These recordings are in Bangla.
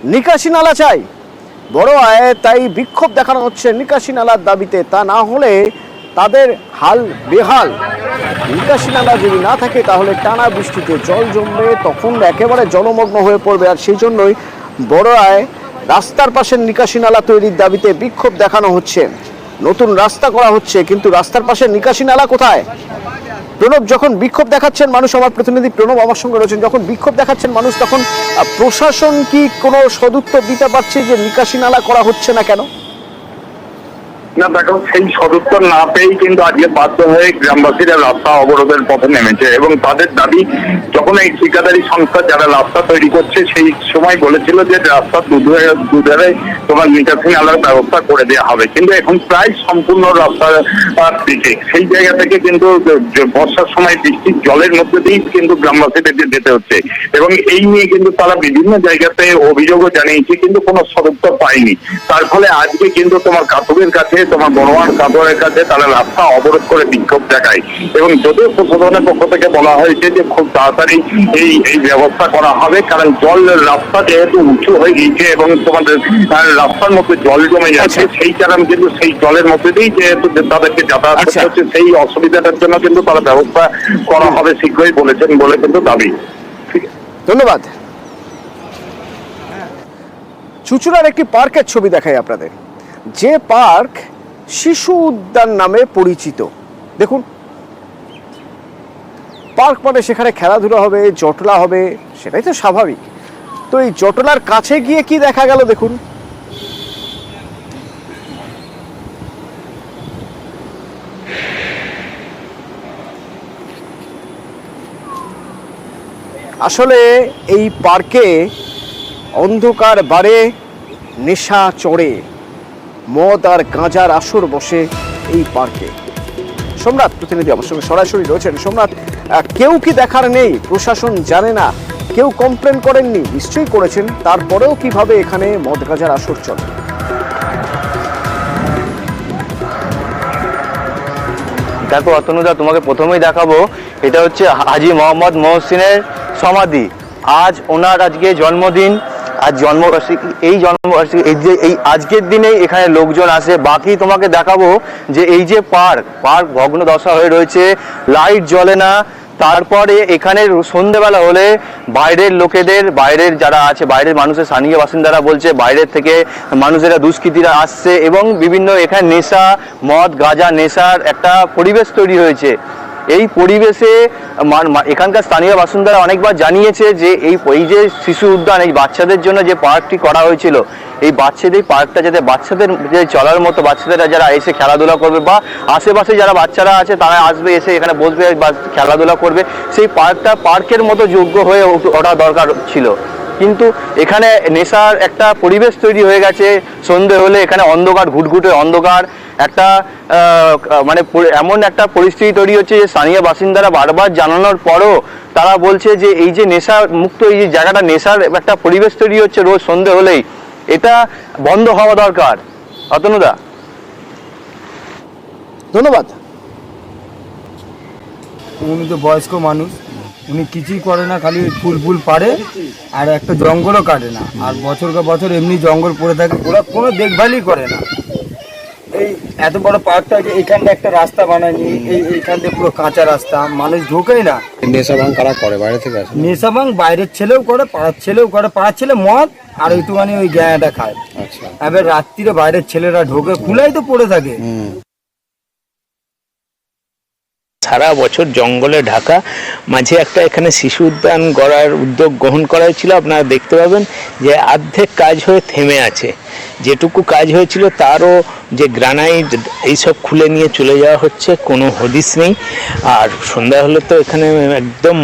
নিকাশি নালা চাই বড়োয়ায়, তাই বিক্ষোভ দেখানো হচ্ছে নিকাশি নালার দাবিতে। তা না হলে তাদের হাল বেহাল। নিকাশি নালা যদি না থাকে তাহলে টানা বৃষ্টিতে জল জমবে, তখন একেবারে জলমগ্ন হয়ে পড়বে। আর সেই জন্যই বড়োয়ায় রাস্তার পাশে নিকাশি নালা তৈরির দাবিতে বিক্ষোভ দেখানো হচ্ছে। নতুন রাস্তা করা হচ্ছে, কিন্তু রাস্তার পাশে নিকাশি নালা কোথায়? প্রণব, যখন বিক্ষোভ দেখাচ্ছেন মানুষ, আমার প্রতিনিধি প্রণব আমার সঙ্গে রয়েছেন, যখন বিক্ষোভ দেখাচ্ছেন মানুষ, তখন প্রশাসন কি কোনো সদুত্তর দিতে পারছে যে নিকাশি নালা করা হচ্ছে না কেন? না দেখো, সেই সদুত্তর না পেয়েই কিন্তু আজকে বাধ্য হয়ে গ্রামবাসীরা রাস্তা অবরোধের পথে নেমেছে এবং তাদের দাবি, যখন এই ঠিকাদারি সংস্থা যারা রাস্তা তৈরি করছে সেই সময় বলেছিল যে রাস্তার দুধারে তোমার নিকাশি নালার ব্যবস্থা করে দেওয়া হবে, কিন্তু এখন প্রায় সম্পূর্ণ রাস্তার দিকে সেই জায়গা থেকে কিন্তু বর্ষার সময় বৃষ্টির জলের মধ্যে দিয়েই কিন্তু গ্রামবাসীদেরকে যেতে হচ্ছে এবং এই নিয়ে কিন্তু তারা বিভিন্ন জায়গাতে অভিযোগও জানিয়েছে, কিন্তু কোনো সদুত্তর পায়নি। তার ফলে আজকে কিন্তু তোমার কাতুরের কাছে, তোমার বড়োয়ার কাতুরের কাছে তারা রাস্তা অবরোধ করে বিক্ষোভ দেখায় এবং যদিও প্রশাসনের পক্ষ থেকে বলা হয়েছে যে খুব তাড়াতাড়ি এই ব্যবস্থা করা হবে, কারণ জল রাস্তা যেহেতু উঁচু হয়ে গিয়েছে এবং তোমাদের রাস্তার মধ্যে জল জমে যাচ্ছে, সেই কারণে কিন্তু সেই জলের মধ্যে দিয়েই যেহেতু তাদেরকে যাতায়াত করতে হচ্ছে, সেই অসুবিধাটার জন্য কিন্তু তারা ব্যবস্থা করা হবে শীঘ্রই বলেছেন বলে কিন্তু দাবি। ধন্যবাদ। চুঁচুড়ার একটি পার্কের ছবি দেখাই আপনাদের, যে পার্ক শিশু উদ্যান নামে পরিচিত। দেখুন, পার্ক মানে সেখানে খেলাধুলা হবে, জটলা হবে, সেটাই তো স্বাভাবিক। তো এই জটলার কাছে গিয়ে কি দেখা গেল দেখুন। আসলে এই পার্কে অন্ধকার বাড়ে, নেশা চড়ে, মদ আর গাঁজার আসর বসে এই পার্কে। সোমনাথ প্রতিনিধি আমার সঙ্গে সরাসরি রয়েছেন। সোমনাথ, কেউ কি দেখার নেই? প্রশাসন জানে না? কেউ কমপ্লেন করেননি? নিশ্চয়ই করেছেন। তারপরেও কিভাবে এখানে মদ গাঁজার আসর চলে? দেখো অতনুদা, তোমাকে প্রথমেই দেখাবো, এটা হচ্ছে হাজী মোহাম্মদ মহসিনের সমাধি। আজ ওনার আজকে জন্মদিন, আজ জন্মবার্ষিকী। এই জন্মবার্ষিকী এই আজকের দিনেই এখানে লোকজন আসে। বাকি তোমাকে দেখাবো যে এই যে পার্ক ভগ্ন দশা হয়ে রয়েছে, লাইট জ্বলে না। তারপরে এখানে সন্ধ্যেবেলা হলে বাইরের লোকেদের, বাইরের যারা আছে, বাইরের মানুষের স্থানীয় বাসিন্দারা বলছে বাইরের থেকে মানুষেরা, দুষ্কৃতীরা আসছে এবং বিভিন্ন এখানে নেশা, মদ গাঁজা নেশার একটা পরিবেশ তৈরি হয়েছে। এই পরিবেশে এখানকার স্থানীয় বাসিন্দারা অনেকবার জানিয়েছে যে এই যে শিশু উদ্যান, এই বাচ্চাদের জন্য যে পার্কটি করা হয়েছিল, এই পার্কটা যাতে বাচ্চাদের যে চলার মতো, বাচ্চাদেরা যারা এসে খেলাধুলা করবে বা আশেপাশে যারা বাচ্চারা আছে তারা আসবে, এসে এখানে বসবে বা খেলাধুলা করবে, সেই পার্কের মতো যোগ্য হয়ে ওঠা দরকার ছিল। কিন্তু এখানে নেশার একটা পরিবেশ তৈরি হয়ে গেছে। সন্ধে হলে এখানে অন্ধকার, ঘুটঘুটে অন্ধকার, একটা মানে এমন একটা পরিস্থিতি তৈরি হচ্ছে যে স্থানীয় বাসিন্দারা বারবার জানানোর পরও তারা বলছে যে এই যে নেশা মুক্ত, এই যে জায়গাটা নেশার একটা পরিবেশ তৈরি হচ্ছে রোজ সন্ধে হলেই, এটা বন্ধ হওয়া দরকার। অতনুদা, ধন্যবাদ। উনি তো বয়স্ক মানুষ, উনি কিছুই করে না, খালি ফুল পারে আর একটা জঙ্গলও কাটে না, আর বছরকে বছর এমনি জঙ্গল পড়ে থাকে, ওরা কোনো দেখভালই করে না। এই এত বড় পার্কটা, এইখানটা একটা রাস্তা বানায়নি, এইখান থেকে পুরো কাঁচা রাস্তা, মানুষ ঢোকেই না। নেশা ভাঙ কারা করে? বাইরে থেকে আসে? নেশা ভাঙ বাইরের ছেলেও করে, পাড়ার ছেলেও করে। পাড়ার ছেলে মদ আর ওইটুখানি ওই গ্যাঁটা খায়। আচ্ছা, এবার রাত্রিরে বাইরের ছেলেরা ঢোকে, খোলাই তো পড়ে থাকে। সারা বছর জঙ্গলে ঢাকা, মাঝে একটা এখানে শিশু উদ্যান গড়ার উদ্যোগ গ্রহণ করা হয়েছিল। আপনারা দেখতে পাবেন যে অর্ধেক কাজ হয়ে থেমে আছে। যেটুকু কাজ হয়েছিল তারও যে গ্রানাইট এইসব খুলে নিয়ে চলে যাওয়া হচ্ছে, কোনো হদিস নেই। আর সন্ধ্যা হলে তো এখানে একদম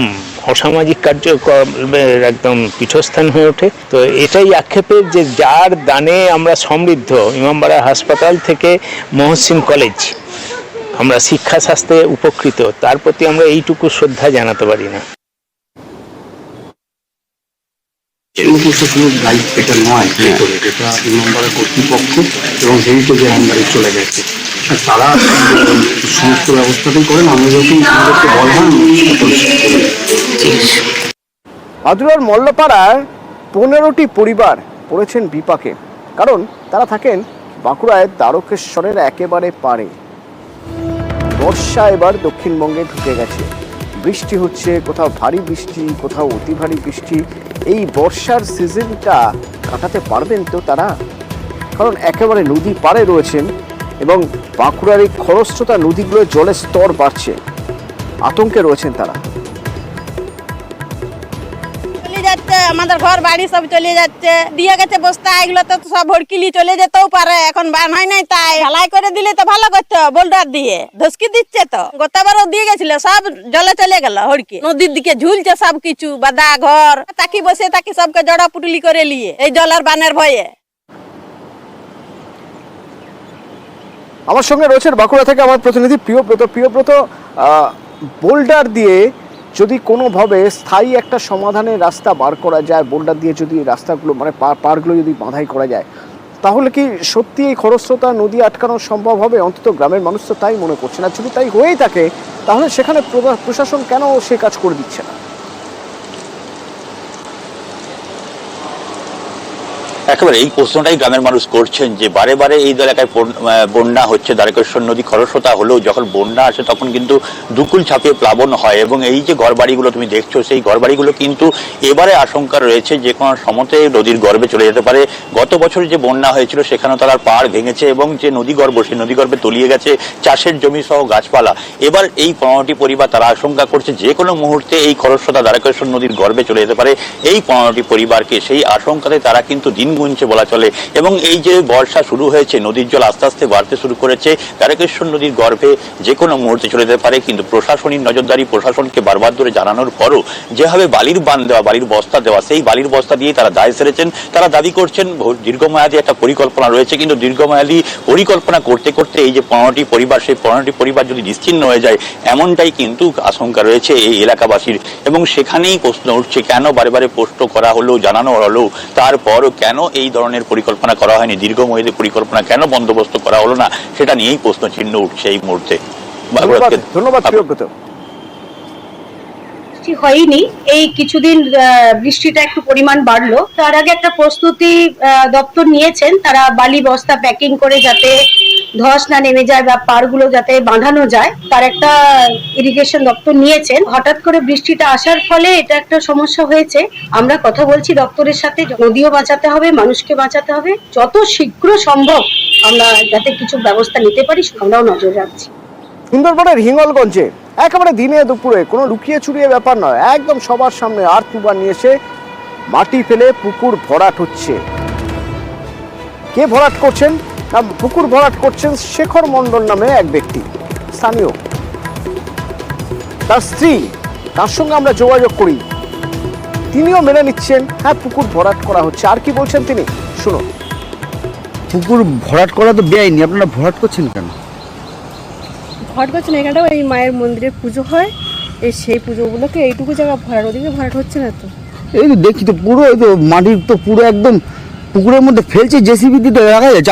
অসামাজিক কার্যকলাপের একদম পীঠস্থান হয়ে ওঠে। তো এটাই আক্ষেপের যে যার দানে আমরা সমৃদ্ধ, ইমামবাড়া হাসপাতাল থেকে মহসিন কলেজ, আমরা শিক্ষা স্বাস্থ্যে উপকৃত, তার প্রতি আমরা এইটুকু শ্রদ্ধা জানাতে পারি না। প্রশাসনের দায়িত্ব এটা নয়, এটা ইমামবাড়া কর্তৃপক্ষ এবং হেরিটেজের আন্ডারে চলে গেছে। তারা সমস্ত ব্যবস্থাতেই করেন, আমরা যখন আমাদেরকে বলা হয়। মাদুরার মল্লপাড়ায় 15টি পরিবার পড়েছেন বিপাকে, কারণ তারা থাকেন বাঁকুড়ায় দ্বারকেশ্বরের একেবারে পারে। বর্ষা এবার দক্ষিণবঙ্গে ঢুকে গেছে, বৃষ্টি হচ্ছে, কোথাও ভারী বৃষ্টি, কোথাও অতি ভারী বৃষ্টি। এই বর্ষার সিজনটা কাটাতে পারবেন তো তারা? কারণ একেবারে নদী পাড়ে রয়েছেন এবং বাঁকুড়ার এই খরস্রোতা নদীগুলোর জলের স্তর বাড়ছে, আতঙ্কে রয়েছেন তারা। চলে যাচ্ছে, আমাদের ঘর বাড়ি সব চলে যাচ্ছে, দিয়ে গেছে বস্তা, এগুলো তো সব ভড়কিলি চলে যেতেও পারে, এখন বান হয় নাই, তাই ঢালাই করে দিলে তো ভালো করতে, বোল্ডার দিয়ে ধসকি দিচ্ছে তো। গতবারও দিয়ে গেছিল, সব জলে চলে গেল হড়কি, নদীর দিকে ঝুলছে সব কিছু, বাদা ঘর তাকি বসে তাকি সবকে জড়া পুটলি করে নিয়ে এই জলের বানের ভয়ে। আমার সঙ্গে রয়েছেন বাঁকুড়া থেকে আমার প্রতিনিধি প্রিয়ব্রত। প্রিয়ব্রত, বোল্ডার দিয়ে যদি কোনোভাবে স্থায়ী একটা সমাধানের রাস্তা বার করা যায়, বোল্ডার দিয়ে যদি রাস্তাগুলো মানে পাড়গুলো যদি বাঁধাই করা যায়, তাহলে কি সত্যি এই খরস্রোতা নদী আটকানো সম্ভব হবে? অন্তত গ্রামের মানুষ তো তাই মনে করছে না। যদি তাই হয়েই থাকে, তাহলে সেখানে প্রশাসন কেন সে কাজ করে দিচ্ছে না? একেবারে এই প্রশ্নটাই গ্রামের মানুষ করছেন যে বারে বারে এই এলাকায় বন্যা হচ্ছে, দ্বারকেশ্বর নদী খরস্রোতা হলেও যখন বন্যা আসে তখন কিন্তু দুকুল ছাপিয়ে প্লাবন হয়, এবং এই যে ঘরবাড়িগুলো তুমি দেখছো সেই ঘরবাড়িগুলো কিন্তু এবারে আশঙ্কা রয়েছে যে কোনো সময়তে নদীর গর্ভে চলে যেতে পারে। গত বছর যে বন্যা হয়েছিল সেখানেও তারা পাড় ভেঙেছে এবং যে নদীগর্ভ সেই নদীগর্ভে তলিয়ে গেছে চাষের জমি সহ গাছপালা। এবার এই 15টি পরিবার তারা আশঙ্কা করছে যে কোনো মুহূর্তে এই খরস্রোতা দ্বারকেশ্বর নদীর গর্ভে চলে যেতে পারে। এই 15টি পরিবারকে সেই আশঙ্কাতে তারা কিন্তু দিন গুনছে বলা চলে। এবং এই যে বর্ষা শুরু হয়েছে, নদীর জল আস্তে আস্তে বাড়তে শুরু করেছে, দ্বারকেশ্বর নদীর গর্ভে যে কোনো মুহূর্তে চলে যেতে পারে। কিন্তু প্রশাসনিক নজরদারি, প্রশাসনকে বারবার ধরে জানানোর পরও যেভাবে বালির বান দেওয়া, বালির বস্তা দেওয়া, সেই বালির বস্তা দিয়ে তারা দায় সেরেছেন। তারা দাবি করছেন দীর্ঘমেয়াদী একটা পরিকল্পনা রয়েছে, কিন্তু দীর্ঘমেয়াদী পরিকল্পনা করতে করতে এই যে 15টি পরিবার, সেই 15টি পরিবার যদি নিশ্চিহ্ন হয়ে যায়, এমনটাই কিন্তু আশঙ্কা রয়েছে এই এলাকাবাসীর। এবং সেখানেই প্রশ্ন উঠছে, কেন বারে বারে পোস্ট করা হলো, জানানো হলো, তারপরও কেন এই ধরনের পরিকল্পনা করা হয়নি, দীর্ঘমেয়াদী পরিকল্পনা কেন বন্দোবস্ত করা হলো না, সেটা নিয়েই প্রশ্ন চিহ্ন উঠছে এই মুহূর্তে। ধন্যবাদ প্রিয়ব্রত। হয়নি, এই কিছুদিন বৃষ্টিটা একটু পরিমাণ বাড়লো, তার আগে একটা প্রস্তুতি দপ্তর নিয়েছেন, তারা বালি বস্তা প্যাকিং করে যাতে ধস না নেমে যায় বা পাড়গুলো যাতে বাঁধানো যায়, তার একটা ইরিগেশন দপ্তর নিয়েছেন। হঠাৎ করে বৃষ্টিটা আসার ফলে এটা একটা সমস্যা হয়েছে। আমরা কথা বলছি দপ্তরের সাথে, নদীও বাঁচাতে হবে, মানুষকে বাঁচাতে হবে, যত শীঘ্র সম্ভব আমরা যাতে কিছু ব্যবস্থা নিতে পারি আমরাও নজর রাখছি। সুন্দরবনের হিঙ্গলগঞ্জে একেবারে দিনে দুপুরে কোনো লুকিয়ে চুরিয়ে ব্যাপার নয়, একদম সবার সামনে আর্থ মুবার নিয়ে এসে মাটি ফেলে পুকুর ভরাট হচ্ছে। কে ভরাট করছেন? না, পুকুর ভরাট করছেন শেখর মণ্ডল নামে এক ব্যক্তি, স্থানীয়। তার স্ত্রী, তার সঙ্গে আমরা যোগাযোগ করি, তিনিও মেনে নিচ্ছেন হ্যাঁ পুকুর ভরাট করা হচ্ছে। আর কি বলছেন তিনি, শুনুন। পুকুর ভরাট করা তো বেআইনি, আপনারা ভরাট করছেন কেন? ভরাট করছে না, এখানটা এই মায়ের মন্দিরে পুজো হয়, এই সেই পুজোগুলোকে এইটুকু জায়গা ভরাট, ওদিকে ভরাট হচ্ছে না তো। এই তো দেখছি তো পুরো, এই তো মাটির তো পুরো একদম পুকুরের মধ্যে ফেলছে জেসিবি দিয়ে, দেখা যাচ্ছে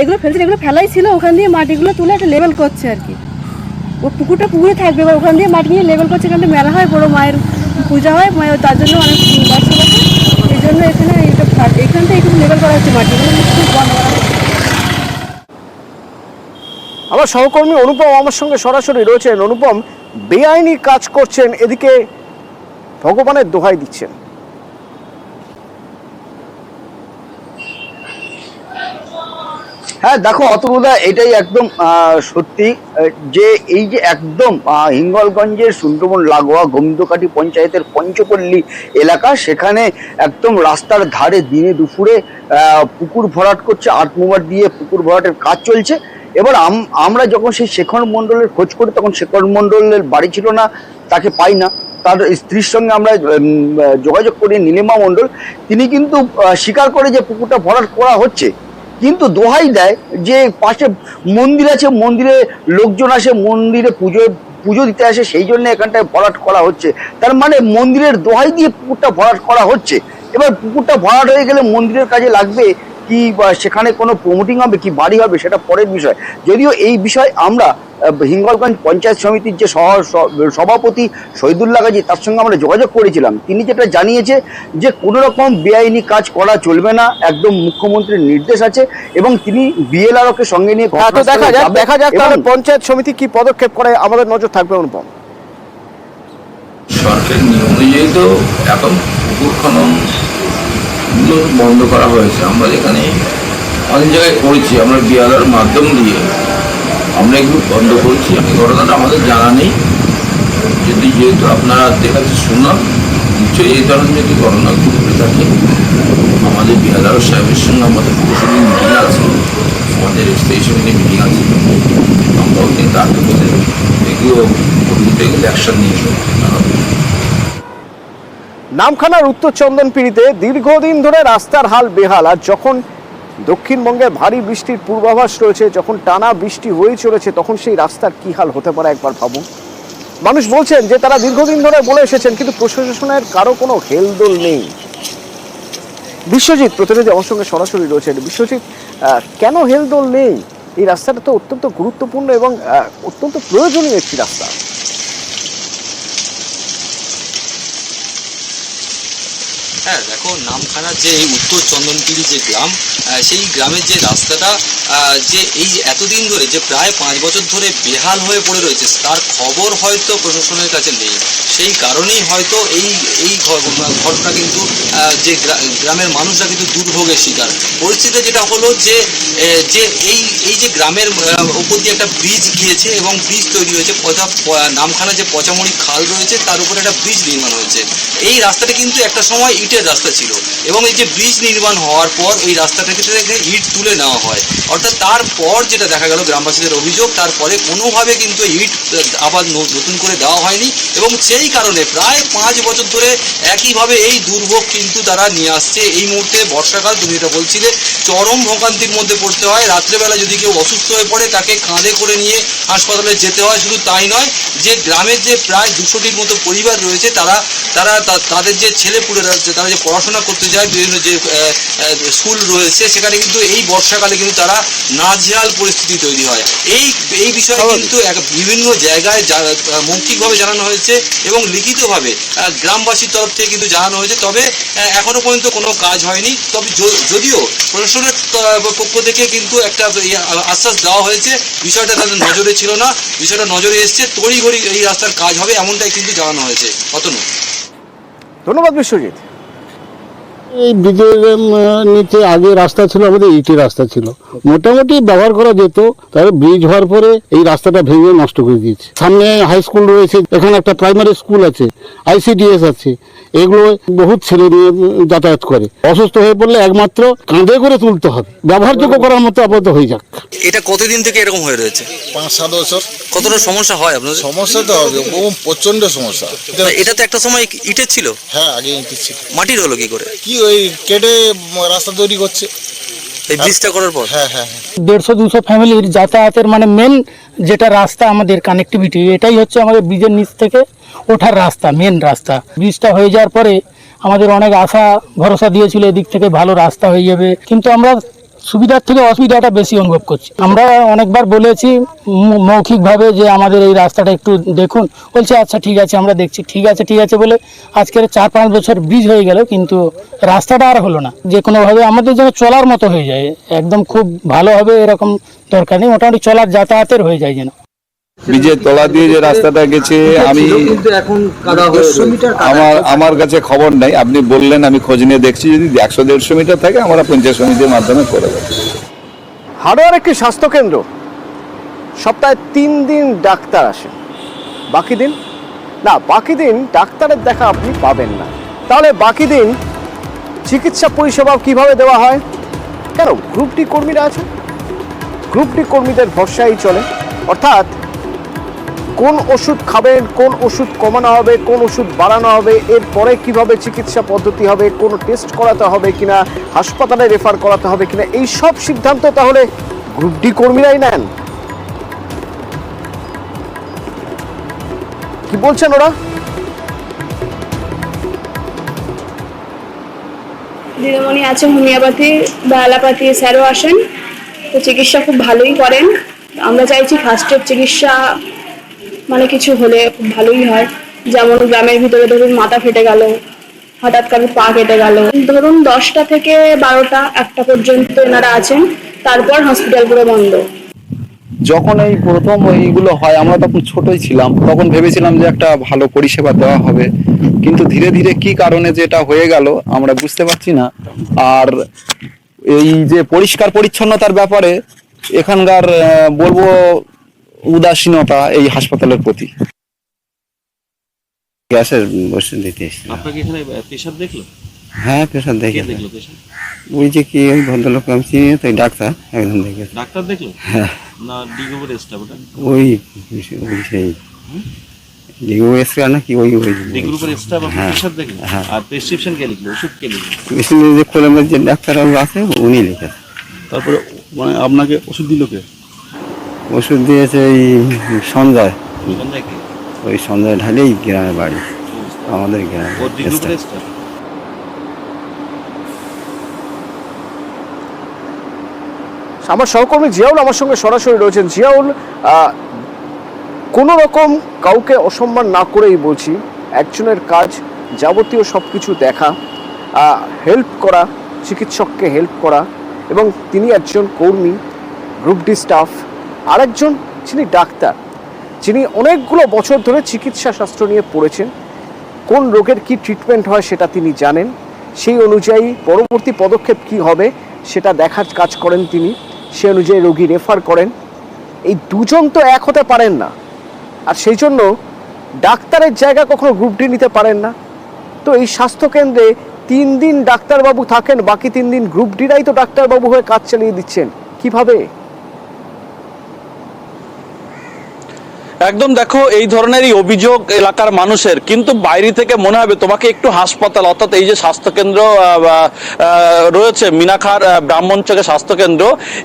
এগুলো ফেলছে, এগুলো ফেলাই ছিল, ওখান দিয়ে মাটিগুলো তুলে একটা লেভেল করছে আর কি। ও পুকুরটা পুকুরে থাকবে, এবার ওখান দিয়ে মাটি নিয়ে লেভেল করছে। এখানটা মেলা হয়, বড় মায়ের পূজা হয়, মায়ের তার জন্য অনেক বাচ্চা আছে, এই জন্য এখানে এখানটা একটু লেভেল করা হচ্ছে, মাটিগুলো খুব বন্ধ করা হচ্ছে। আমার সহকর্মী অনুপম আমার সঙ্গে সরাসরি রয়েছেন। অনুপম, বেআইনি কাজ করছেন, এদিকে ভগবানের দোহাই দিচ্ছেন। হ্যাঁ দেখো অতনুদা, এটাই একদম সত্যি যে এই যে একদম হিঙ্গলগঞ্জের সুন্দরবন লাগোয়া গোবিন্দকাটি পঞ্চায়েতের পঞ্চপল্লী এলাকা, সেখানে একদম রাস্তার ধারে দিনে দুপুরে পুকুর ভরাট করছে, আর্টমুভার দিয়ে পুকুর ভরাটের কাজ চলছে। এবার আমরা যখন সেই শেখর মণ্ডলের খোঁজ করি, তখন শেখর মণ্ডলের বাড়ি ছিল না, তাকে পাই না। তার স্ত্রীর সঙ্গে আমরা যোগাযোগ করি, নীলিমা মণ্ডল, তিনি কিন্তু স্বীকার করে যে পুকুরটা ভরাট করা হচ্ছে, কিন্তু দোহাই দেয় যে পাশে মন্দির আছে, মন্দিরে লোকজন আসে, মন্দিরে পুজো দিতে আসে, সেই জন্য এখানটায় ভরাট করা হচ্ছে। তার মানে মন্দিরের দোহাই দিয়ে পুকুরটা ভরাট করা হচ্ছে। এবার পুকুরটা ভরাট হয়ে গেলে মন্দিরের কাজে লাগবে, কি সেখানে কোনো প্রমোটিং হবে কি বাড়ি হবে সেটা পরের বিষয়। যদিও এই বিষয় আমরা হিঙ্গলগঞ্জ পঞ্চায়েত সমিতির যে সভাপতি শহীদুল্লাহ গাজী তার সঙ্গে আমরা যোগাযোগ করেছিলাম। তিনি যেটা জানিয়েছে যে কোনো রকম বেআইনি কাজ করা চলবে না, একদম মুখ্যমন্ত্রীর নির্দেশ আছে এবং তিনি বিএলআরওকে সঙ্গে নিয়ে দেখা যাক তাহলে পঞ্চায়েত সমিতি কি পদক্ষেপ করে, আমাদের নজর থাকবে অনুপম। সরকারি নিয়ম অনুযায়ী তো এখন পুকুর খনন বন্ধ করা হয়েছে। আমরা যেখানে অনেক জায়গায় করেছি, আমরা বিআরওর মাধ্যম দিয়ে আমরা এগুলো বন্ধ করছি। ঘটনাটা আমাদের জানা নেই, যেহেতু আপনারা দেখাচ্ছে শুনলাম, নিশ্চয়ই এই ধরনের যদি ঘটনা ঘটে থাকে আমাদের বিআরও সাহেবের সঙ্গে আমাদের পুরসভার মিটিং আছে, আমাদের স্টেশন মিটিং আছে, আমরাও কিন্তু আগে বলে এগুলো অ্যাকশন নিয়ে নামখানার উত্তর চন্দনপিড়িতে দীর্ঘদিন ধরে রাস্তার হাল বেহাল, আর যখন দক্ষিণবঙ্গে ভারী বৃষ্টির পূর্বাভাস রয়েছে, যখন টানা বৃষ্টি হয়ে চলেছে, তখন সেই রাস্তার কি হাল হতে পারে একবার ভাবুন। মানুষ বলছেন যে তারা দীর্ঘদিন ধরে বলে এসেছেন, কিন্তু প্রশাসনের কারো কোনো হেলদোল নেই। বিশ্বজিৎ প্রতিনিধি আমার সঙ্গে সরাসরি রয়েছেন। বিশ্বজিৎ, কেন হেলদোল নেই? এই রাস্তাটা তো অত্যন্ত গুরুত্বপূর্ণ এবং অত্যন্ত প্রয়োজনীয় একটি রাস্তা। হ্যাঁ দেখো, নামখানার যে উত্তর চন্দনপিড়ি যে গ্রাম, সেই গ্রামের যে রাস্তাটা যে এই এতদিন ধরে যে প্রায় 5 বছর ধরে বেহাল হয়ে পড়ে রয়েছে, তার খবর হয়তো প্রশাসনের কাছে নেই। সেই কারণেই হয়তো এই ঘটনা কিন্তু যে গ্রামের মানুষরা কিন্তু দুর্ভোগের শিকার। পরিস্থিতি যেটা হলো যে এই যে গ্রামের উপর দিয়ে একটা ব্রিজ গিয়েছে এবং ব্রিজ তৈরি হয়েছে, নামখানা যে পচামড়ি খাল রয়েছে তার উপরে একটা ব্রিজ নির্মাণ হয়েছে। এই রাস্তাটা কিন্তু একটা সময় ইটের রাস্তা ছিল এবং এই যে ব্রিজ নির্মাণ হওয়ার পর এই রাস্তাটাকে ইট তুলে নেওয়া হয়। অর্থাৎ তারপর যেটা দেখা গেল গ্রামবাসীদের অভিযোগ, তারপরে কোনোভাবে কিন্তু ইট আবার নতুন করে দেওয়া হয়নি এবং সেই কারণে প্রায় 5 বছর ধরে একইভাবে এই দুর্ভোগ কিন্তু তারা নিয়ে আসছে। এই মুহূর্তে বর্ষাকাল, তুমি এটা বলছিলে, চরম ভোগান্তির মধ্যে পড়তে হয়। রাত্রেবেলা যদি কেউ অসুস্থ হয়ে পড়ে তাকে কাঁধে করে নিয়ে হাসপাতালে যেতে হয়। শুধু তাই নয়, যে গ্রামের যে প্রায় 200টির মতো পরিবার রয়েছে তাদের যে ছেলেপুলেরা তারা যে পড়াশোনা করতে যায় বিভিন্ন যে স্কুল রয়েছে, সেখানে কিন্তু এই বর্ষাকালে কিন্তু তারা নাজেহাল পরিস্থিতি তৈরি হয়। এই বিষয়ে কিন্তু বিভিন্ন জায়গায় মৌখিকভাবে জানানো হয়েছে এবং লিখিতভাবে গ্রামবাসীর তরফ থেকে কিন্তু জানানো হয়েছে, তবে এখনো পর্যন্ত কোনো কাজ হয়নি। তবে যদিও প্রশাসনের পক্ষ থেকে কিন্তু একটা আশ্বাস দেওয়া হয়েছে, বিষয়টা তাদের নজরে ছিল না, বিষয়টা নজরে এসছে, তড়িঘড়ি এই রাস্তার কাজ হবে এমনটাই কিন্তু জানানো হয়েছে। অতনু, ধন্যবাদ বিশ্বজিৎ। এই ব্রিজের নিচে আগে রাস্তা ছিল আমাদের ইটের রাস্তা ছিল, মোটামুটি ব্যবহার করা যেত। তবে ব্রিজ হওয়ার পরে এই রাস্তাটা ভেঙে নষ্ট করে দিয়েছে। সামনে হাই স্কুল রয়েছে, এখানে একটা প্রাইমারি স্কুল আছে, ICDS আছে, এগুলো বহুত ছেলে মেয়ে যাতায়াত করে। অসুস্থ হয়ে পড়লে একমাত্র কাঁধে করে তুলতে হবে, ব্যবহারযোগ্য করার মতো আপাতত হয়ে যাক। এটা কতদিন থেকে এরকম হয়ে রয়েছে? 5-7 বছর। কতটা সমস্যা হয় আপনাদের? সমস্যা তো হবে, প্রচন্ড সমস্যা। এটা তো একটা সময় ইটের ছিল। হ্যাঁ, আগে ইটের ছিল। মাটির হলো কি করে? কি ওই কেটে রাস্তা তৈরি করছে এই ব্রিজটা করার পর। হ্যাঁ, 150-200 ফ্যামিলির যাতায়াতের মানে মেন যেটা রাস্তা আমাদের কানেক্টিভিটি, এটাই হচ্ছে আমাদের ব্রিজের নিচ থেকে ওঠার রাস্তা, মেন রাস্তা। ব্রিজটা হয়ে যাওয়ার পরে আমাদের অনেক আশা ভরসা দিয়েছিল এদিক থেকে ভালো রাস্তা হয়ে যাবে, কিন্তু আমরা সুবিধার থেকে অসুবিধাটা বেশি অনুভব করছি। আমরা অনেকবার বলেছি মৌখিকভাবে যে আমাদের এই রাস্তাটা একটু দেখুন, বলছে আচ্ছা ঠিক আছে আমরা দেখছি, ঠিক আছে বলে আজকের 4-5 বছর ব্রিজ হয়ে গেল, কিন্তু রাস্তাটা আর হলো না। যে কোনোভাবে আমাদের যেন চলার মতো হয়ে যায়, একদম খুব ভালো হবে এরকম দরকার নেই, মোটামুটি চলার যাতায়াতের হয়ে যায় যেন। ব্রিজের তলা দিয়ে যে রাস্তাটা গেছে, আমি আমার কাছে খবর নাই, আপনি বললেন আমি খোঁজ নিয়ে দেখছি, যদি 100-150 মিটার থাকে আমরা পঞ্চায়েত সমিতির মাধ্যমে করে দেবো। হাড়োয়ার একটি স্বাস্থ্যকেন্দ্র, সপ্তাহে 3 দিন ডাক্তার আসে, বাকি দিন ডাক্তারের দেখা আপনি পাবেন না। তাহলে বাকি দিন চিকিৎসা পরিষেবা কিভাবে দেওয়া হয়? কেন? গ্রুপ ডি কর্মীরা আছে, গ্রুপ ডি কর্মীদের ভরসাই চলে। অর্থাৎ কোন ওষুধ খাবেন, কোন ওষুধ কমানো হবে, কোন ওষুধ বাড়ানো হবে, এরপরে কিভাবে চিকিৎসা পদ্ধতি হবে, কোন টেস্ট করাতে হবে কিনা, হাসপাতালে রেফার করাতে হবে কিনা, এই সব সিদ্ধান্ত তাহলে গ্রুপ ডি কর্মীরাই নেন। কি বলছেন ওরা? দিদিমণি আছেন হোমিওপ্যাথি বা অ্যালোপ্যাথি স্যারও আসেন, তো চিকিৎসা খুব ভালোই করেন। আমরা চাইছি ফার্স্টের চিকিৎসা মানে কিছু হলে খুব ভালোই হয়। যেমন গ্রামের ভিতরে ধরুন মাথা ফেটে গেল, হঠাৎ করে পা কেটে গেল, ধরুন 10টা থেকে 12টা 1টা পর্যন্ত এনারা আছেন, তারপর হসপিটাল পুরো বন্ধ। যখন এই প্রথম এইগুলো হয় আমরা তখন ছোটই ছিলাম, তখন ভেবেছিলাম যে একটা ভালো পরিষেবা দেওয়া হবে, কিন্তু ধীরে ধীরে কি কারণে যেটা হয়ে গেল আমরা বুঝতে পারছি না। আর এই যে পরিষ্কার পরিচ্ছন্নতার ব্যাপারে এখানকার বলবো উদাসীনতা এই হাসপাতালের প্রতি। গ্যাসের ওষুধ দিতে এসেছিল। আপনাকে এখানে পেশাব দেখলো? হ্যাঁ, পেশাব দেখে দেখলো পেশাব? ওই যে কি ওই ভদ্রলোক আমি চিনি তো, ডাক্তার একদম দেখে। ডাক্তার দেখলো? হ্যাঁ, না ডিগোর স্টাফ? ওটা ওই সেই ডিগ্রুপ স্টাফ না কি ওই ডিগ্রুপের স্টাফ হ্যাঁ, পেশাব দেখলো? হ্যাঁ। আর প্রেসক্রিপশন কে লিখলো, ওষুধ কে লিখলো? যে খোলের যে ডাক্তারবাবু আছে উনি লিখেছে। তারপরে মানে আপনাকে ওষুধ দিল কে? ওষুধ দিয়েছে এই সঞ্জয়, সন্ধ্যায় কে? ওই সঞ্জয় ঢালেই গ্রামের বাড়ি, আমাদের গ্রামে। ও ডিগ্রুপের স্টাফ? আমার সহকর্মী জিয়াউল আমার সঙ্গে সরাসরি রয়েছেন। জিয়াউল, কোনো রকম কাউকে অসম্মান না করেই বলছি, একজনের কাজ যাবতীয় সব কিছু দেখা, হেল্প করা, চিকিৎসককে হেল্প করা, এবং তিনি একজন কর্মী, গ্রুপ ডি স্টাফ। আরেকজন যিনি ডাক্তার, যিনি অনেকগুলো বছর ধরে চিকিৎসা শাস্ত্র নিয়ে পড়েছেন, কোন রোগের কি ট্রিটমেন্ট হয় সেটা তিনি জানেন, সেই অনুযায়ী পরবর্তী পদক্ষেপ কি হবে সেটা দেখার কাজ করেন তিনি, সে অনুযায়ী রোগী রেফার করেন। এই দুজন তো এক হতে পারেন না, আর সেই জন্য ডাক্তারের জায়গা কখনো গ্রুপ ডি নিতে পারেন না। তো এই স্বাস্থ্যকেন্দ্রে 3 দিন ডাক্তারবাবু থাকেন, বাকি 3 দিন গ্রুপ ডিরাই তো ডাক্তারবাবু হয়ে কাজ চালিয়ে দিচ্ছেন, কিভাবে? একদম দেখো, এই ধরনেরই অভিযোগ এলাকার মানুষের, কিন্তু বাইরে থেকে মনে হবে তোমাকে একটু হাসপাতাল অর্থাৎ এই যে স্বাস্থ্যকেন্দ্র রয়েছে মিনাখার ব্রাহ্মণচকে স্বাস্থ্যকেন্দ্র,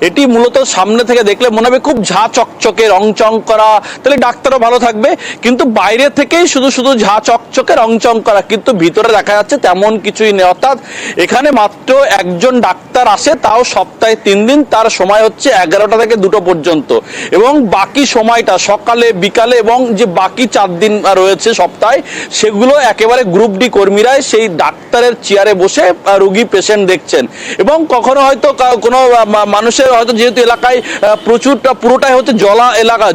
এটি মূলত সামনে থেকে দেখলে মনে হবে খুব ঝা চকচকে রংচং করা, তাহলে ডাক্তারও ভালো থাকবে, কিন্তু বাইরে থেকেই শুধু শুধু ঝা চকচকে রংচং করা, কিন্তু ভিতরে দেখা যাচ্ছে তেমন কিছুই নেই। অর্থাৎ এখানে মাত্র একজন ডাক্তার আসে, তাও সপ্তাহে 3 দিন, তার সময় হচ্ছে 11টা থেকে 2টো পর্যন্ত, এবং বাকি সময়টা সকালে বিকালে এবং যে বাকি 4 দিন রয়েছে সপ্তাহে, সেগুলো একেবারে গ্রুপ ডি কর্মীরাই সেই ডাক্তারের চেয়ারে বসে রোগী পেশেন্ট দেখছেন। এবং কখনো হয়তো কোনো মানুষের হয়তো যেহেতু এলাকায় পুরোটাই হচ্ছে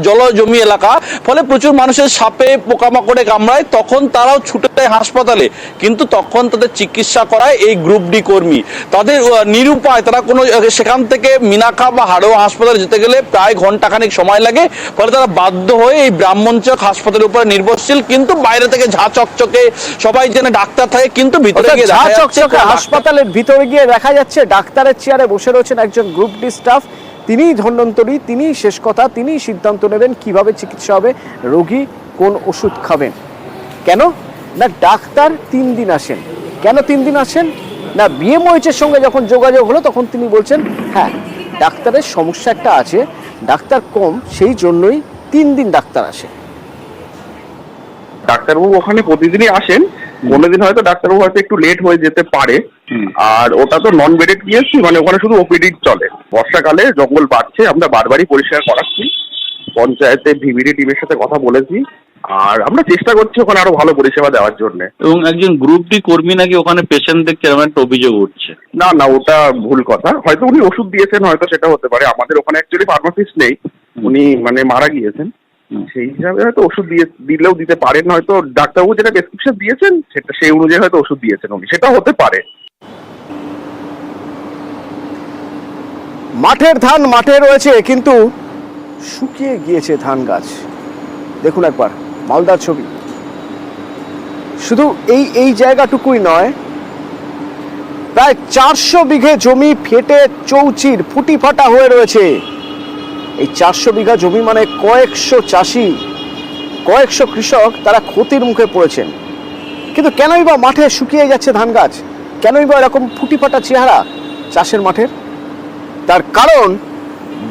জলজমি এলাকা, ফলে প্রচুর মানুষের সাপে পোকামাকড়ে কামড়ায়, তখন তারাও ছুটে যায় হাসপাতালে, কিন্তু তখন তাদের চিকিৎসা করায় এই গ্রুপ ডি কর্মী। তাদের নিরুপায়, তারা কোনো সেখান থেকে মিনাখা বা হাড়োয়া হাসপাতালে যেতে গেলে প্রায় ঘন্টাখানেক সময় লাগে, ফলে তারা বাধ্য হয়ে এই ব্রাহ্মণচক হাসপাতালের উপরে নির্ভরশীল। কিন্তু বাইরে থেকে ঝা চকচকে সবাই জেনে ডাক্তার থাকে, কিন্তু ভিতরে গিয়ে দেখা যাচ্ছে হাসপাতালের ভিতরে গিয়ে দেখা যাচ্ছে ডাক্তারের চেয়ারে বসে রয়েছেন একজন গ্রুপ ডি স্টাফ। তিনিই ধন্বন্তরী, তিনিই শেষ কথা, তিনিই সিদ্ধান্ত নেবেন কিভাবে চিকিৎসা হবে, রোগী কোন ওষুধ খাবেন। কেন না ডাক্তার 3 দিন আসেন। কেন 3 দিন আসেন না, বিএমওএইচের সঙ্গে যখন যোগাযোগ হলো তখন তিনি বলছেন হ্যাঁ ডাক্তারের সমস্যা একটা আছে, ডাক্তার কম, সেই জন্যই 3 দিন ডাক্তার আসে। ডাক্তারবাবু ওখানে প্রতিদিনই আসেন, কোনোদিন হয়তো ডাক্তারবাবু হয়তো একটু লেট হয়ে যেতে পারে, আর ওটা তো নন বেডেড পিএসসি, মানে ওখানে শুধু ওপিডি চলে। বর্ষাকালে জঙ্গল বাড়ছে, আমরা বারবারই পরিষ্কার করাচ্ছি, পঞ্চায়েতে ভিভিডি টিমের সাথে কথা বলেছি, আর আমরা চেষ্টা করছি ওখানে আরো ভালো পরিষেবা দেওয়ার জন্য। এবং একজন গ্রুপ ডি কর্মী নাকি ওখানে পেশেন্ট দেখতে এরকম একটা অভিযোগ উঠছে। না না, ওটা ভুল কথা, হয়তো উনি ওষুধ দিয়েছেন, হয়তো সেটা হতে পারে। আমাদের ওখানে অ্যাকচুয়ালি ফার্মাসিস্ট নেই, উনি মানে মারা গিয়েছেন, সেই হিসাবে হয়তো ওষুধ দিলেও দিতে পারেন, হয়তো ডাক্তারবাবু যেটা প্রেসক্রিপশন দিয়েছেন সেটা সেই অনুযায়ী হয়তো ওষুধ দিয়েছেন উনি, সেটা হতে পারে। মাঠের ধান মাঠে রয়েছে, কিন্তু শুকিয়ে গিয়েছে ধান গাছ। দেখুন একবার মালদার ছবি। শুধু এই জায়গাটুকুই নয়, প্রায় 400 বিঘে জমি ফেটে চৌচির ফুটি ফাটা হয়ে রয়েছে। এই 400 বিঘা জমি মানে কয়েকশো চাষি, কয়েকশো কৃষক, তারা ক্ষতির মুখে পড়েছেন। কিন্তু কেনই বা মাঠে শুকিয়ে যাচ্ছে ধান গাছ, কেনই বা এরকম ফুটি ফাটা চেহারা চাষের মাঠের? তার কারণ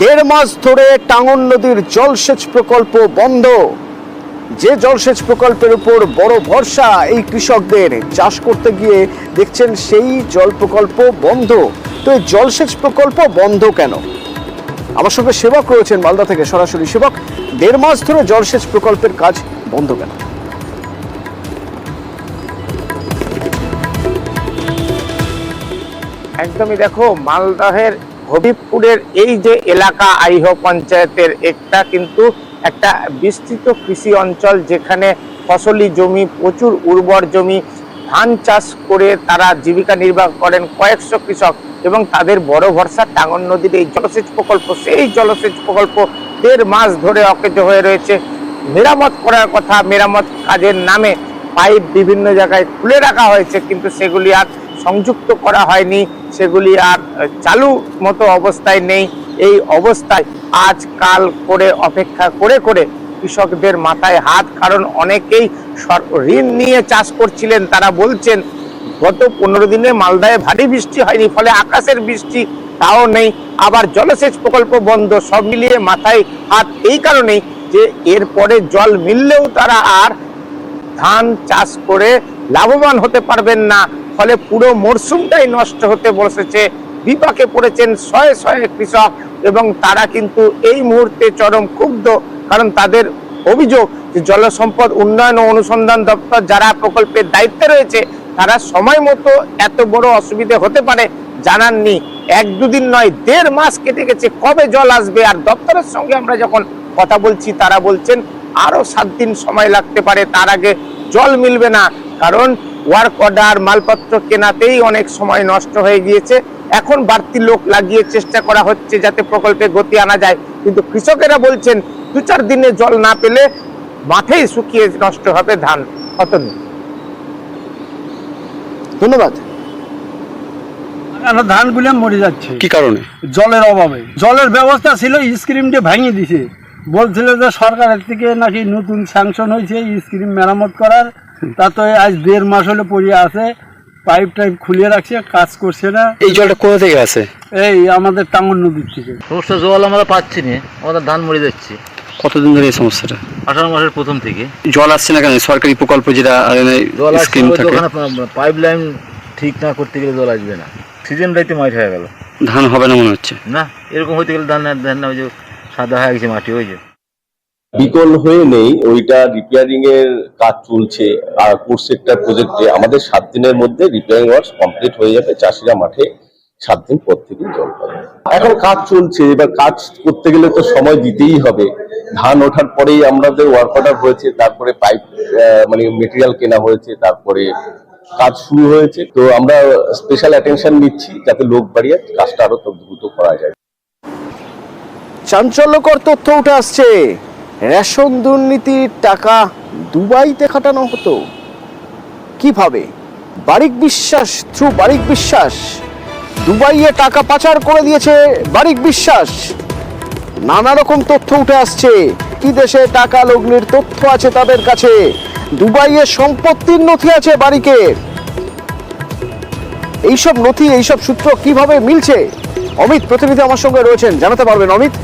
1.5 মাস ধরে টাঙ্গন নদীর জলসেচ প্রকল্প বন্ধ। যে জলসেচ প্রকল্পের উপর বড় ভরসা এই কৃষকদের, চাষ করতে গিয়ে দেখছেন সেই জল প্রকল্প বন্ধ। তো এই জলসেচ প্রকল্প বন্ধ কেন? আমার সঙ্গে সেবক রয়েছেন মালদা থেকে, সরাসরি সেবক। 1.5 মাস ধরে জলসেচ প্রকল্পের কাজ বন্ধ কেন? একদমই দেখো, মালদহের হবিবপুরের এই যে এলাকা আইহ পঞ্চায়েতের, একটা কিন্তু একটা বিস্তৃত কৃষি অঞ্চল, যেখানে ফসলি জমি, প্রচুর উর্বর জমি, ধান চাষ করে তারা জীবিকা নির্বাহ করেন কয়েকশো কৃষক, এবং তাদের বড় ভরসা টাঙ্গন নদীর এই জলসেচ প্রকল্প। সেই জলসেচ প্রকল্প 1.5 মাস ধরে অকেজো হয়ে রয়েছে। মেরামত করার কথা, মেরামত কাজের নামে পাইপ বিভিন্ন জায়গায় খুলে রাখা হয়েছে, কিন্তু সেগুলি আর সংযুক্ত করা হয়নি, সেগুলি আর চালু মতো অবস্থায় নেই। এই অবস্থায় আজ কাল করে অপেক্ষা করে করে কৃষকদের মাথায় হাত, কারণ অনেকেই ঋণ নিয়ে চাষ করছিলেন। তারা বলছেন গত 15 দিনে মালদায় ভারী বৃষ্টি হয়নি, ফলে আকাশের বৃষ্টি তাও নেই, আবার জলসেচ প্রকল্প বন্ধ। সব মিলিয়ে মাথায় হাত এই কারণেই যে এরপরে জল মিললেও তারা আর ধান চাষ করে লাভবান হতে পারবেন না, ফলে পুরো মরশুমটাই নষ্ট হতে বসেছে। বিপাকে পড়েছেন শয়ে শয়ে কৃষক, এবং তারা কিন্তু এই মুহূর্তে চরম ক্ষুব্ধ, কারণ তাদের অভিযোগ যে জল সম্পদ উন্নয়ন ও অনুসন্ধান দপ্তর যারা প্রকল্পের দায়িত্বে রয়েছে, তারা সময় মতো এত বড় অসুবিধে হতে পারে জানাননি। 1-2 দিন নয়, 1.5 মাস কেটে গেছে, কবে জল আসবে? আর দপ্তরের সঙ্গে আমরা যখন কথা বলছি, তারা বলছেন আরো 7 দিন সময় লাগতে পারে, তার আগে জল মিলবে না, কারণ ওয়ার্ক অর্ডার, মালপত্র কেনাতেই অনেক সময় নষ্ট হয়ে গিয়েছে। এখন বাড়তি লোক লাগিয়ে চেষ্টা করা হচ্ছে যাতে প্রকল্পে গতি আনা যায়, কিন্তু কৃষকেরা বলছেন 2-4 দিনে জল না পেলে মাঠেই শুকিয়ে নষ্ট হবে ধান। ধন্যবাদ। ধানগুলো মরে যাচ্ছে কি কারণে? জলের অভাবে। জলের ব্যবস্থা ছিল, স্ক্রিম দিয়ে ভেঙে দিছে। বলছিল যে সরকারের থেকে নাকি নতুন স্যাংশন হয়েছে স্ক্রিম মেরামত করার, তা তো আজ 1.5 মাস হলে পড়ে আছে, পাইপ টাইপ খুলে রাখছে, কাজ করছে না। এই জলটা কোথা থেকে আসে? এই আমাদের টাঙ্গন নদীর থেকে। সমস্যা জল আমরা পাচ্ছি না, আমাদের ধান মরে যাচ্ছে। কতদিন ধরে এই সমস্যাটা? 18 মাসের প্রথম থেকে। জল আসছে না কেন? সরকারি প্রকল্প যেটা জল স্কিম থাকে, পাইপ লাইন ঠিক না করতে গেলে জল আসবে না। সিজন রাইতে মাঠ হয়ে গেল, ধান হবে না মনে হচ্ছে। না, এরকম হইতে গেলে ধান না, ওই যে সাদা হয়ে গেছে মাটি, ওই যে বিকল হয়ে নেই, ওইটা রিপেয়ারিং এর কাজ চলছে। আর প্রত্যেকটা প্রজেক্টে আমাদের 7 দিনের মধ্যে রিপেয়ারিং ওয়ার্ক কমপ্লিট হয়ে যাবে। চাষিরা মাঠে 7 দিন পর থেকে জল পাবে। এখন কাজ চলছে, এবার কাজ করতে গেলে তো সময় দিতেই হবে। ধান ওঠার পরেই আমাদের ওয়ার্ক অর্ডার হয়েছে, তারপরে পাইপ মানে মেটেরিয়াল কেনা হয়েছে, তারপরে কাজ শুরু হয়েছে। তো আমরা স্পেশাল অ্যাটেনশন নিচ্ছি যাতে লোক বাড়িয়ে কাজটা আরো দ্রুত করা যায়। চাঞ্চল্যকর তথ্য উঠে আসছে, রেশন দুর্নীতির টাকা দুবাইতে খাটানো হতো। কিভাবে? বারিক বিশ্বাস, থ্রু বারিক বিশ্বাস দুবাইয়ে টাকা পাচার করে দিয়েছে বারিক বিশ্বাস। নানা রকম তথ্য উঠে আসছে, কি দেশে টাকা লগ্নির তথ্য আছে তাদের কাছে, দুবাইয়ে সম্পত্তির নথি আছে বারিকের। এইসব নথি, এইসব সূত্র কিভাবে মিলছে? অমিত প্রতিনিধি আমার সঙ্গে রয়েছেন, জানাতে পারবেন অমিত।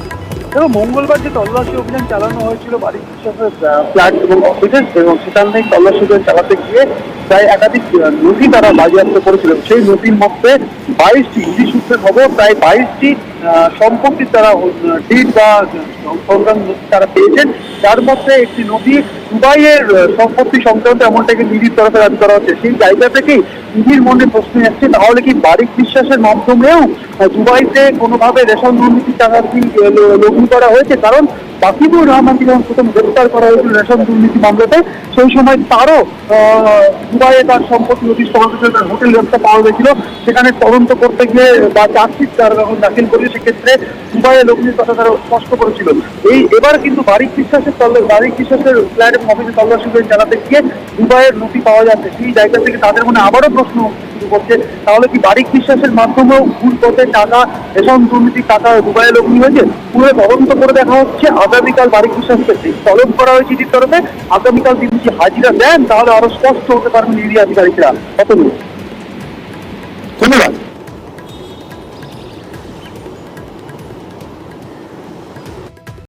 মঙ্গলবার যে তল্লাশি অভিযান চালানো হয়েছিল বারিক বিশ্বাসের ফ্ল্যাট এবং অফিসে, এবং সেখান থেকে তল্লাশি অভিযান চালাতে গিয়ে প্রায় একাধিক নথি তারা বাজেয়াপ্ত করেছিল। সেই নথির মধ্যে 22টি, ইডি সূত্রে খবর, প্রায় 22টি সম্পত্তি তারা ডিড বা সংক্রান্ত নথি তারা পেয়েছেন। যার মধ্যে একটি নথি দুবাইয়ের সম্পত্তি সংক্রান্ত, এমনটাকে ইডির তরফে দাবি করা হচ্ছে। সেই জায়গা থেকেই ইডির মনে প্রশ্ন আসছে, তাহলে কি বারিক বিশ্বাসের মাধ্যমেও দুবাইতে কোনোভাবে রেশন দুর্নীতির টাকা কি লগ্নি করা হয়েছে? কারণ বাকিবুর রহমানকে যখন প্রথম গ্রেফতার করা হয়েছিল রেশন দুর্নীতি মামলাতে, সেই সময় তারও দুবাইয়ে তার সম্পত্তি নথিস্থ তার হোটেল ব্যবস্থা পাওয়া গেছিল। সেখানে তদন্ত করতে গিয়ে বা চার্জশিট তারা যখন দাখিল করে, সেক্ষেত্রে দুবাইয়ে লগ্নির কথা তারা স্পষ্ট করেছিল। এবার কিন্তু বারিক বিশ্বাসের ফ্ল্যাট এবং অফিসে তল্লাশি চালাতে গিয়ে দুবাইয়ের নথি পাওয়া যাচ্ছে। সেই জায়গা থেকে তাদের মনে আবারও প্রশ্ন শুরু করছে, তাহলে কি বারিক বিশ্বাসের মাধ্যমেও ভুল পথে টাকা, রেশন দুর্নীতির টাকা দুবাইয়ে লগ্নি হয়েছে? পুরো তদন্ত করে দেখা হচ্ছে। আগামীকাল বারিক বিশ্বাসকে তলব করা হয়েছে ইডির তরফে। আগামীকাল তিনি যদি হাজিরা দেন, তাহলে আরো স্পষ্ট হতে পারবেন ইডি আধিকারিকরা। কত